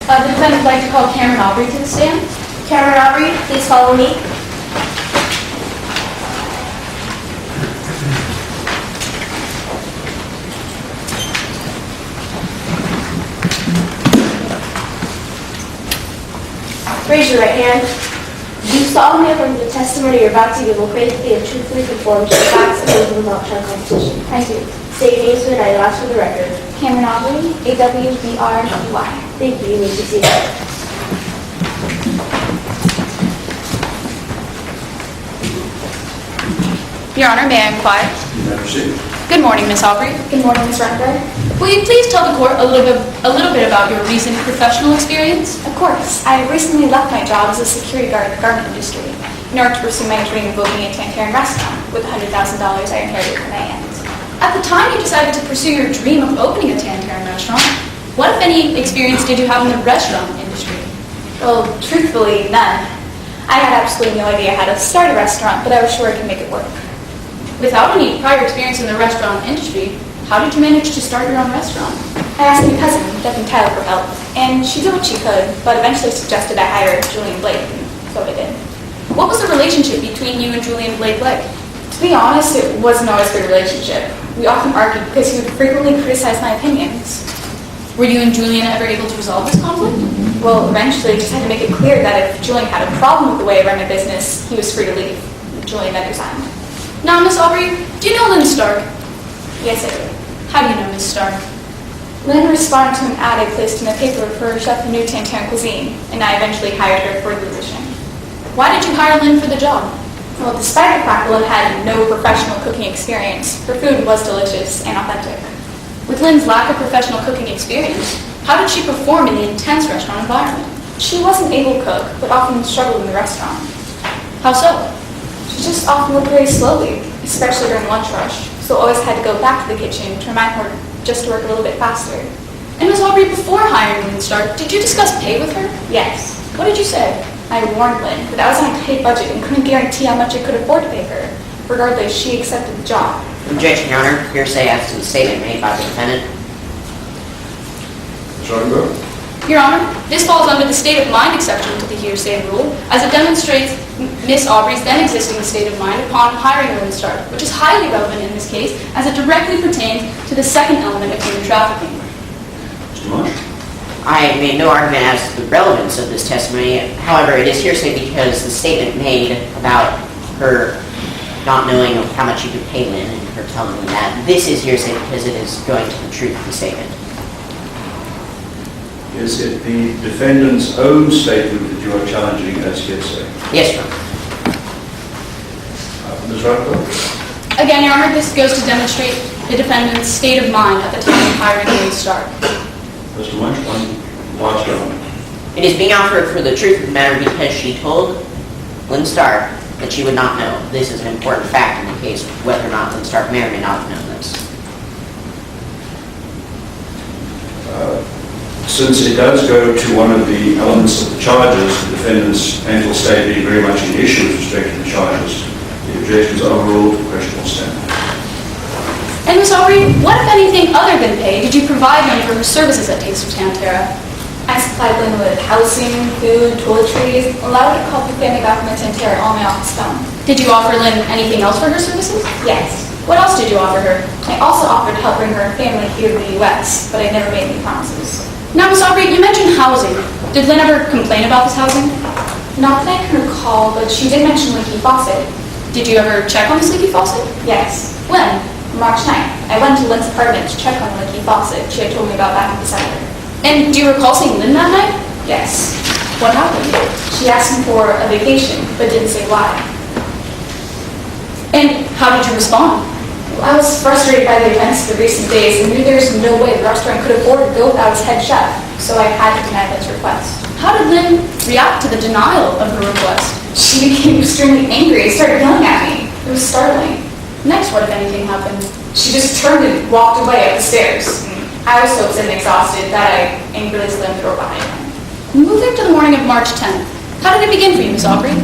The defendant would like to call Cameron Awbrey to the stand. Cameron Awbrey, please follow me. Raise your right hand. Do you solemnly affirm the testimony you're about to give will faithfully and truthfully conform to the facts and rules of the trial competition? I do. State your names and I ask for the record. Cameron Awbrey, A-W-B-R-E-Y. Thank you. You may be seated. Your Honor, may I inquire? You may proceed. Good morning, Ms. Awbrey. Good morning, Ms. Renberg. Will you please tell the court a little bit about your recent professional experience? Of course. I recently left my job as a security guard in the garment industry in order to pursue my dream of opening a Tantaran restaurant with $100,000 I inherited from my aunt. At the time you decided to pursue your dream of opening a Tantaran restaurant, what, if any, experience did you have in the restaurant industry? Well, truthfully, none. I had absolutely no idea how to start a restaurant, but I was sure I could make it work. Without any prior experience in the restaurant industry, how did you manage to start your own restaurant? I asked my cousin, Devin Tyler, for help, and she did what she could, but eventually suggested I hire Julian Blake, and so I did. What was the relationship between you and Julian Blake like? To be honest, it wasn't always a good relationship. We often argued because he would frequently criticize my opinions. Were you and Julian ever able to resolve this conflict? Well, eventually, I just had to make it clear that if Julian had a problem with the way I run my business, he was free to leave. Julian then resigned. Now, Miss Awbrey, do you know Lynn Stark? Yes, I do. How do you know Miss Stark? Lynn responded to an ad I placed in the paper for a chef of new Tantaran cuisine, and I eventually hired her for the position. Why did you hire Lynn for the job? Well, despite the fact Lynn had no professional cooking experience, her food was delicious and authentic. With Lynn's lack of professional cooking experience, how did she perform in the intense restaurant environment? She wasn't able to cook, but often struggled in the restaurant. How so? She just often worked very slowly, especially during lunch rush, so always had to go back to the kitchen to remind her just to work a little bit faster. And Miss Awbrey, before hiring Lynn Stark, did you discuss pay with her? Yes. What did you say? I warned Lynn that I was on a tight budget and couldn't guarantee how much I could afford to pay her. Regardless, she accepted the job. Objection, Your Honor. Hearsay as to the statement made by the defendant. Ms. Renberg. Your Honor, this falls under the state of mind exception to the hearsay rule, as it demonstrates Miss Awbrey's then existing state of mind upon hiring Lynn Stark, which is highly relevant in this case, as it directly pertains to the second element of human trafficking. Mr. Marsh. I made no argument as to the relevance of this testimony. However, it is hearsay because the statement made about her not knowing how much you could pay Lynn and her telling Lynn that, this is hearsay because it is going to the truth of the statement. Is it the defendant's own statement that you are challenging as hearsay? Yes, Your Honor. Ms. Renberg. Again, Your Honor, this goes to demonstrate the defendant's state of mind at the time of hiring Lynn Stark. Mr. Marsh, one last round. It is being offered for the truth of the matter because she told Lynn Stark that she would not know. This is an important fact in the case of whether or not Lynn Stark may or may not have known this. Since it does go to one of the elements of the charges, the defendant's mental state being very much an issue with respect to the charges, the objections are overruled. The question will stand. And Miss Awbrey, what, if anything, other than pay, did you provide Lynn for her services at Taste of Tantera? I supplied Lynn with housing, food, toiletries, allowed her to call the family back from Tantera on my office phone. Did you offer Lynn anything else for her services? Yes. What else did you offer her? I also offered to help bring her family here to the U.S., but I never made any promises. Now, Miss Awbrey, you mentioned housing. Did Lynn ever complain about this housing? Not that I can recall, but she did mention leaky faucet. Did you ever check on this leaky faucet? Yes. When? March 9th. I went to Lynn's apartment to check on the leaky faucet she had told me about back in December. And do you recall seeing Lynn that night? Yes. What happened? She asked me for a vacation, but didn't say why. And how did you respond? I was frustrated by the events of the recent days and knew there was no way the restaurant could afford to go without its head chef, so I had to deny Lynn's request. How did Lynn react to the denial of her request? She became extremely angry and started yelling at me. It was startling. Next, what, if anything, happened? She just turned and walked away up the stairs. I was so upset and exhausted that I angrily slammed the door behind her. Moving to the morning of March 10th, how did it begin for you, Miss Awbrey?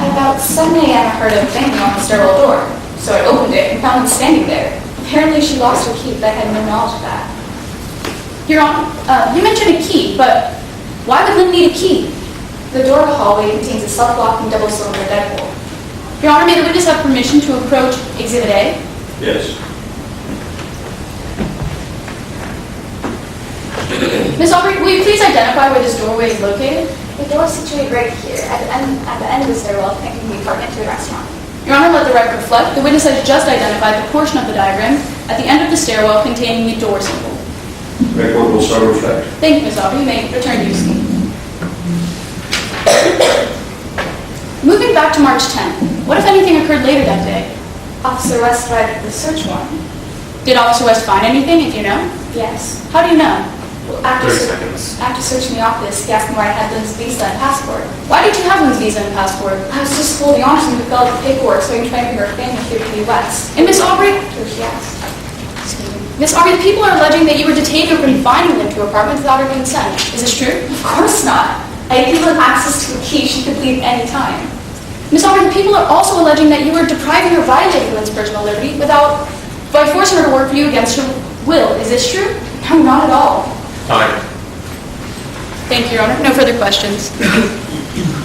At about 7 a.m. I heard a banging on the stairwell door, so I opened it and found Lynn standing there. Apparently she lost her key, but I had no knowledge of that. Your Honor, you mentioned a key, but Why would Lynn need a key? The door to the hallway contains a self-locking double-cylinder deadbolt. Your Honor, may the witness have permission to approach Exhibit A? Yes. Ms. Awbrey, will you please identify where this doorway is located? The door is situated right here, at the end of the stairwell connecting the apartment to the restaurant. Your Honor, let the record reflect, the witness has just identified the portion of the diagram at the end of the stairwell containing the door symbol. Record will so reflect. Thank you, Ms. Awbrey. You may return to your seat. Moving back to March 10th, what, if anything, occurred later that day? Officer West provided the search warrant. Did Officer West find anything, if you know? Yes. How do you know? Well, 30 seconds. After searching the office, he asked me where I had Lynn's visa and passport. Why did you have Lynn's visa and passport? I was just holding on to him to fill out the paperwork so I can try and bring her family here to the U.S. And Ms. Awbrey? Yes. Ms. Awbrey, the people are alleging that you were detained or confining Lynn to her apartment without her consent. Is this true? Of course not. I gave Lynn access to a key she could leave any time. Ms. Awbrey, the people are also alleging that you were depriving or violating Lynn's personal liberty by forcing her to work for you against her will. Is this true? No, not at all. Time. Thank you, Your Honor. No further questions.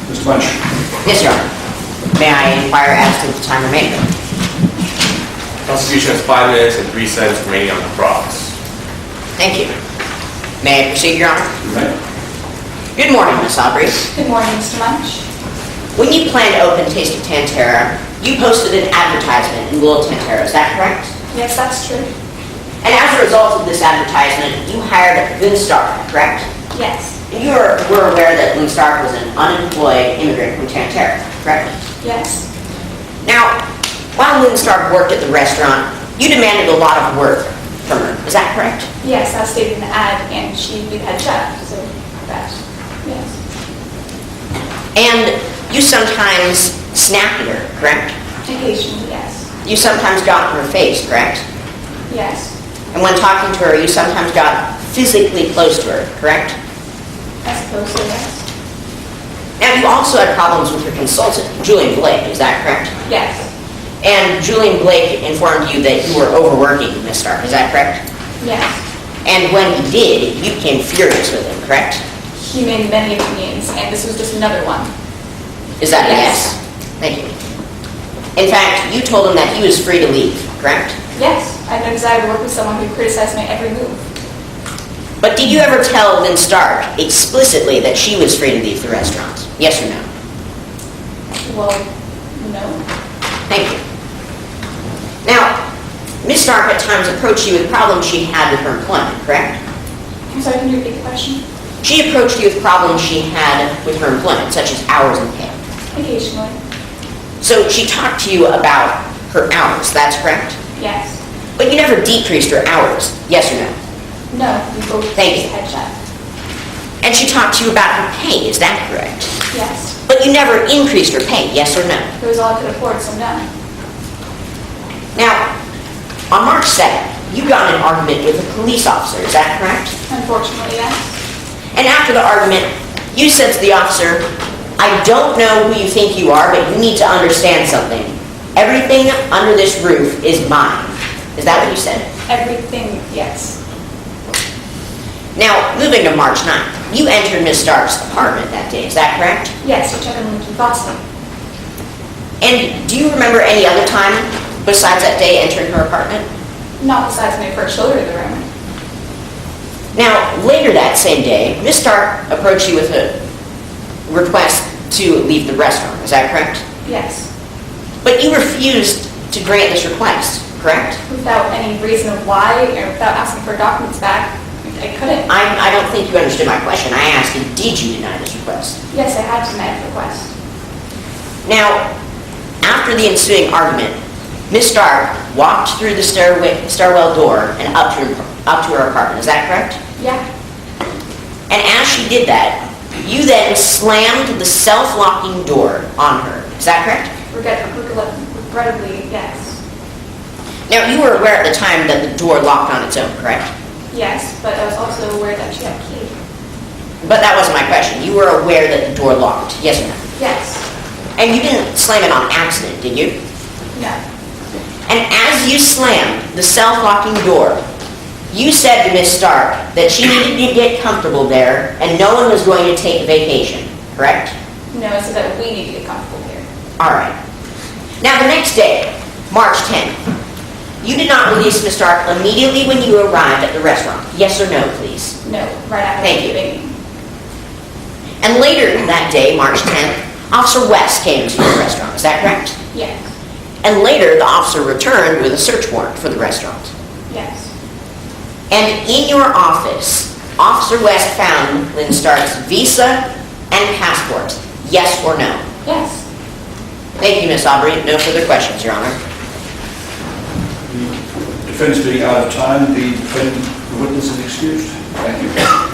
Mr. Bunch. Yes, Your Honor. May I inquire as to the time remaining? Prosecution has 5 minutes and 3 seconds remaining on the cross. Thank you. May I proceed, Your Honor? You may. Good morning, Ms. Awbrey. Good morning, Mr. Munch. When you planned to open Taste of Tantera, you posted an advertisement in Little Tantera, is that correct? Yes, that's true. And as a result of this advertisement, you hired Lynn Stark, correct? Yes. And you were aware that Lynn Stark was an unemployed immigrant from Tantera, correct? Yes. Now, while Lynn Stark worked at the restaurant, you demanded a lot of work from her, is that correct? Yes, that's stated in the ad, and she'd be the head chef, so that, yes. And you sometimes snapped at her, correct? Occasionally, yes. You sometimes got in her face, correct? Yes. And when talking to her, you sometimes got physically close to her, correct? I suppose so, yes. Now, you also had problems with your consultant, Julian Blake, is that correct? Yes. And Julian Blake informed you that you were overworking Ms. Stark, is that correct? Yes. And when he did, you became furious with him, correct? He made many opinions, and this was just another one. Is that a Yes. yes? Thank you. In fact, you told him that he was free to leave, correct? Yes, I have no desire to work with someone who criticized my every move. But did you ever tell Lynn Stark explicitly that she was free to leave the restaurant? Yes or no? Well, no. Thank you. Now, Ms. Stark at times approached you with problems she had with her employment, correct? I'm sorry, can you repeat the question? She approached you with problems she had with her employment, such as hours and pay. Occasionally. So she talked to you about her hours, that's correct? Yes. But you never decreased her hours, yes or no? No, we both Thank you. head chef. And she talked to you about her pay, is that correct? Yes. But you never increased her pay, yes or no? It was all I could afford, so no. Now, on March 2nd, you got in an argument with a police officer, is that correct? Unfortunately, yes. And after the argument, you said to the officer, I don't know who you think you are, but you need to understand something. Everything under this roof is mine. Is that what you said? Everything, yes. Now, moving to March 9th, you entered Ms. Stark's apartment that day, is that correct? Yes, we checked on Lincoln Boston. And do you remember any other time besides that day entering her apartment? Not besides when I first showed her the room. Now, later that same day, Ms. Stark approached you with a request to leave the restaurant, is that correct? Yes. But you refused to grant this request, correct? Without any reason of why, or without asking for documents back, I couldn't. I don't think you understood my question. I asked you, did you deny this request? Yes, I had to deny the request. Now, after the ensuing argument, Ms. Stark walked through the stairwell door and up to her apartment, is that correct? Yeah. And as she did that, you then slammed the self-locking door on her, is that correct? Regrettably, yes. Now, you were aware at the time that the door locked on its own, correct? Yes, but I was also aware that she had a key. But that wasn't my question. You were aware that the door locked, yes or no? Yes. And you didn't slam it on accident, did you? No. And as you slammed the self-locking door, You said to Miss Stark that she needed to get comfortable there and no one was going to take vacation, correct? No, I said that we need to get comfortable here. All right. Now, the next day, March 10th, you did not release Miss Stark immediately when you arrived at the restaurant. Yes or no, please? No, right after Thank the you. baby. And later that day, March 10th, Officer West came to the restaurant. Is that correct? Yes, And later, the officer returned with a search warrant for the restaurant. yes, And in your office, Officer West found Lynn Stark's visa and passport. Yes or no? yes. Thank you, Miss Awbrey. No further questions, Your Honor. Defense being out of time, the witness is excused. Thank you.